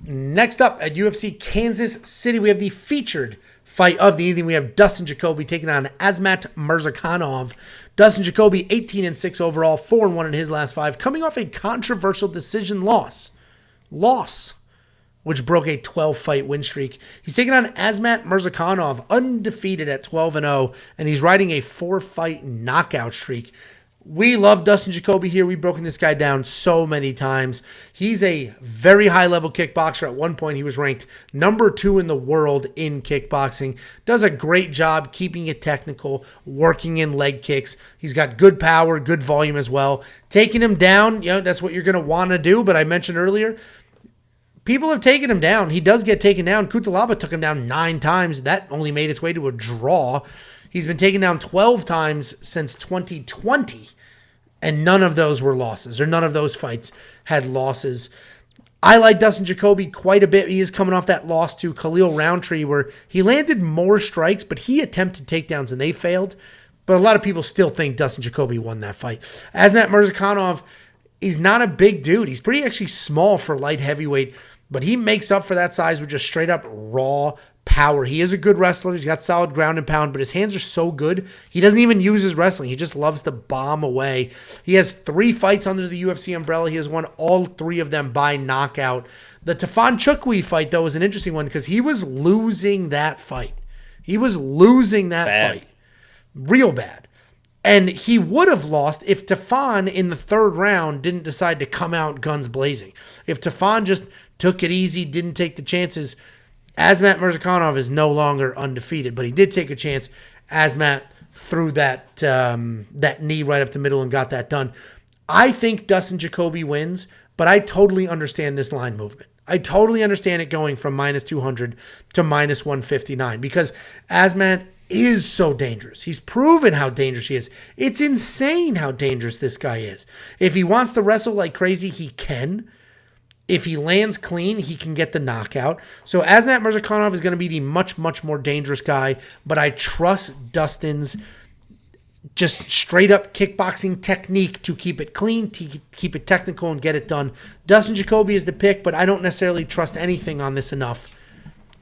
Next up at UFC Kansas City, we have the featured fight of the evening. We have Dustin Jacoby taking on Azamat Murzakanov. Dustin Jacoby, 18-6 overall, 4-1 in his last 5, coming off a controversial decision loss, which broke a 12-fight win streak. He's taking on Azamat Murzakanov, undefeated at 12-0, and he's riding a 4-fight knockout streak. We love Dustin Jacoby here. We've broken this guy down so many times. He's a very high-level kickboxer. At one point, he was ranked number 2 in the world in kickboxing. Does a great job keeping it technical, working in leg kicks. He's got good power, good volume as well. Taking him down, that's what you're going to want to do. But I mentioned earlier, people have taken him down. He does get taken down. Kutalaba took him down 9 times. That only made its way to a draw. He's been taken down 12 times since 2020, and none of those were losses, or none of those fights had losses. I like Dustin Jacoby quite a bit. He is coming off that loss to Khalil Roundtree, where he landed more strikes, but he attempted takedowns and they failed. But a lot of people still think Dustin Jacoby won that fight. Azamat Murzakanov, he's not a big dude. He's pretty actually small for light heavyweight, but he makes up for that size with just straight up raw power. He is a good wrestler. He's got solid ground and pound, but his hands are so good. He doesn't even use his wrestling. He just loves to bomb away. He has 3 fights under the UFC umbrella. He has won all 3 of them by knockout. The Tafon Chukwi fight, though, is an interesting one because he was losing that fight. Fight. Real bad. And he would have lost if Tafon in the 3rd round didn't decide to come out guns blazing. If Tafon just took it easy, didn't take the chances, Azamat Murzakanov is no longer undefeated, but he did take a chance. Azamat threw that knee right up the middle and got that done. I think Dustin Jacoby wins, but I totally understand this line movement. I totally understand it going from -200 to -159 because Azamat is so dangerous. He's proven how dangerous he is. It's insane how dangerous this guy is. If he wants to wrestle like crazy, he can. If he lands clean, he can get the knockout. So Azamat Murzakanov is going to be the much, much more dangerous guy, but I trust Dustin's just straight up kickboxing technique to keep it clean, to keep it technical and get it done. Dustin Jacoby is the pick, but I don't necessarily trust anything on this enough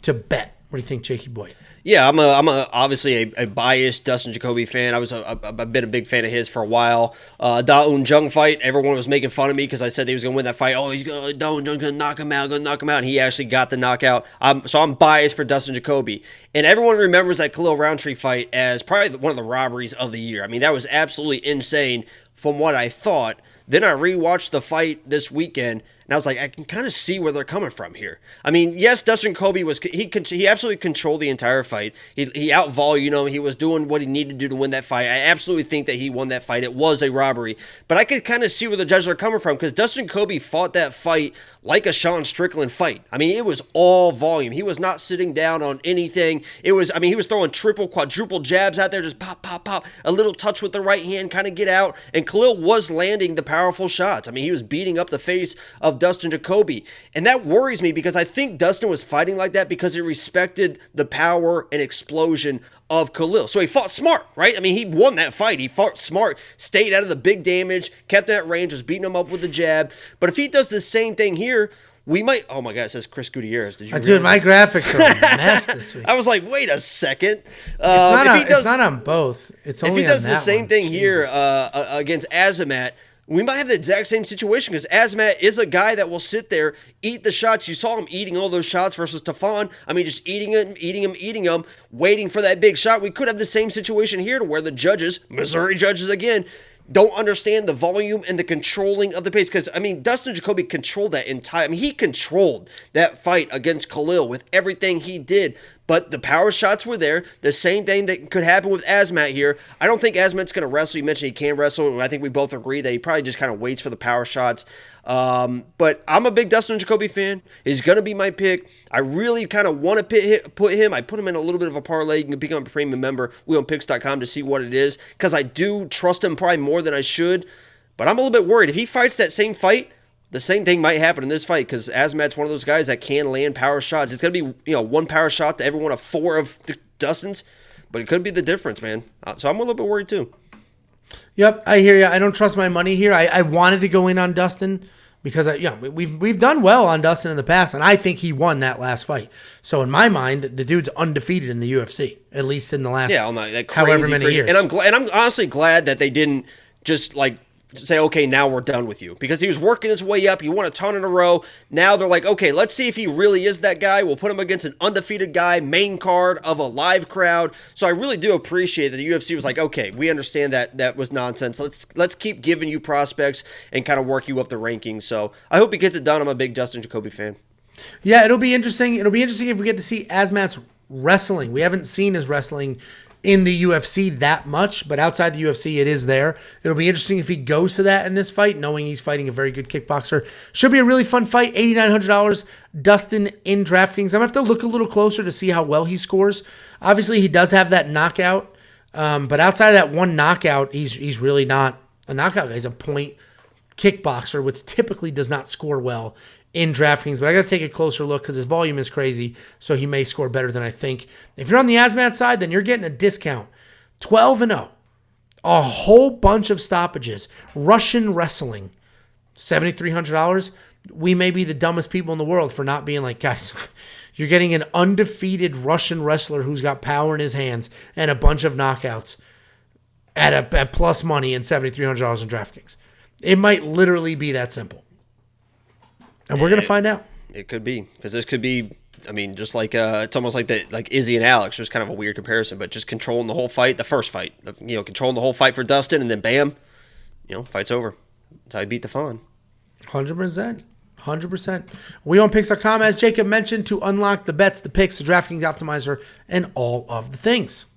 to bet. What do you think, Jakey boy? Yeah, I'm obviously a biased Dustin Jacoby fan. I was I've been a big fan of his for a while. Da Un Jung fight, everyone was making fun of me because I said he was going to win that fight. Oh, Da Un Jung's going to knock him out, and he actually got the knockout. So I'm biased for Dustin Jacoby. And everyone remembers that Khalil Roundtree fight as probably one of the robberies of the year. I mean, that was absolutely insane from what I thought. Then I rewatched the fight this weekend, and I was like, I can kind of see where they're coming from here. I mean, yes, Dustin Jacoby he absolutely controlled the entire fight. He out-volumed him. He was doing what he needed to do to win that fight. I absolutely think that he won that fight. It was a robbery. But I could kind of see where the judges are coming from because Dustin Jacoby fought that fight like a Sean Strickland fight. I mean, it was all volume. He was not sitting down on anything. He was throwing triple, quadruple jabs out there, just pop, pop, pop, a little touch with the right hand, kind of get out. And Khalil was landing the powerful shots. I mean, he was beating up the face of Dustin Jacoby. And that worries me because I think Dustin was fighting like that because he respected the power and explosion of Khalil. So he fought smart, right? I mean, he won that fight. He fought smart, stayed out of the big damage, kept that range, was beating him up with the jab. But if he does the same thing here, we might... Oh my God, it says Chris Gutierrez. Did you Dude, my graphics are a mess this week. I was like, wait a second. It's not on both. It's only on that one. If he does the same thing here against Azamat, we might have the exact same situation because Azamat is a guy that will sit there, eat the shots. You saw him eating all those shots versus Tafon. I mean, just eating them, waiting for that big shot. We could have the same situation here to where the judges, Missouri judges again, don't understand the volume and the controlling of the pace. Because, I mean, Dustin Jacoby controlled that entire... I mean, he controlled that fight against Khalil with everything he did. But the power shots were there. The same thing that could happen with Azamat here. I don't think Azamat's going to wrestle. You mentioned he can wrestle, and I think we both agree that he probably just kind of waits for the power shots. But I'm a big Dustin Jacoby fan. He's going to be my pick. I really kind of want to put him. I put him in a little bit of a parlay. You can become a premium member, weonpicks.com, to see what it is, because I do trust him probably more than I should. But I'm a little bit worried. If he fights that same fight, the same thing might happen in this fight because Azamat's one of those guys that can land power shots. It's going to be, one power shot to every one of 4 of Dustin's, but it could be the difference, man. So I'm a little bit worried too. Yep, I hear you. I don't trust my money here. I wanted to go in on Dustin because we've done well on Dustin in the past, and I think he won that last fight. So in my mind, the dude's undefeated in the UFC, at least in the last however many years. And I'm honestly glad that they didn't just like say, okay, now we're done with you, because he was working his way up. He won a ton in a row. Now they're like, okay, let's see if he really is that guy. We'll put him against an undefeated guy, main card of a live crowd. So I really do appreciate that the UFC was like, okay, we understand that was nonsense. Let's keep giving you prospects and kind of work you up the rankings. So I hope he gets it done. I'm a big Dustin Jacoby fan. Yeah, it'll be interesting. It'll be interesting if we get to see Azamat's wrestling. We haven't seen his wrestling in the UFC that much, but outside the UFC, it is there. It'll be interesting if he goes to that in this fight, knowing he's fighting a very good kickboxer. Should be a really fun fight. $8,900, Dustin in DraftKings. I'm going to have to look a little closer to see how well he scores. Obviously, he does have that knockout, but outside of that one knockout, he's really not a knockout guy. He's a point kickboxer, which typically does not score well in DraftKings, but I got to take a closer look because his volume is crazy, so he may score better than I think. If you're on the Azamat side, then you're getting a discount. 12-0. A whole bunch of stoppages. Russian wrestling. $7,300. We may be the dumbest people in the world for not being like, guys, you're getting an undefeated Russian wrestler who's got power in his hands and a bunch of knockouts at plus money and $7,300 in DraftKings. It might literally be that simple. And we're going to find out. It could be, because this could be, I mean, just like it's almost like Izzy and Alex, just kind of a weird comparison, but just controlling the whole fight, the first fight, controlling the whole fight for Dustin, and then bam, fight's over. That's how you beat the Fawn. 100%. 100%. WeOwnPicks.com, as Jacob mentioned, to unlock the bets, the picks, the DraftKings optimizer, and all of the things.